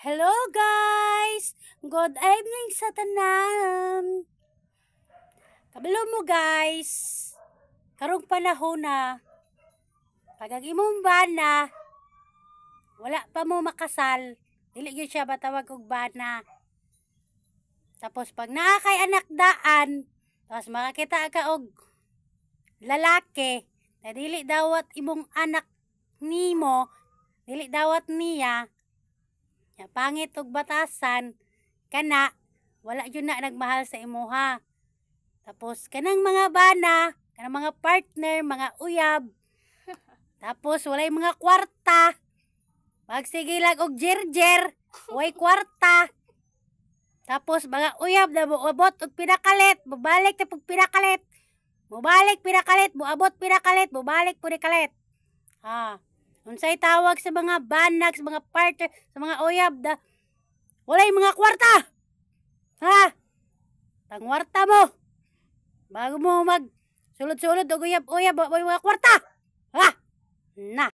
Hello guys! Good evening sa tanan! Kabalo mo guys, karong panahon na, pag ang imong bana, wala pa mo makasal, dili yun siya batawag og bana. Tapos pag naa kay anak daan, tapos makakita ka og lalaki, na dili dawat imong anak nimo, dili dawat niya, pangit og batasan, kana, wala yun na nagmahal sa imuha. Tapos, kanang mga bana, kanang mga partner, mga uyab, tapos, walay mga kwarta, magsigilag og jerjer, way kwarta, tapos, mga uyab na muabot og pinakalit, mubalik na pag pinakalit, mubalik pinakalit, muabot pinakalit, mubalik pinakalit. Unsay tawag sa mga banag, sa mga partner, sa mga uyab da walay mga kwarta. Tangwarta mo. Bago mo mag sulod-sulod og uyab-uyab, walay mga kwarta. Na.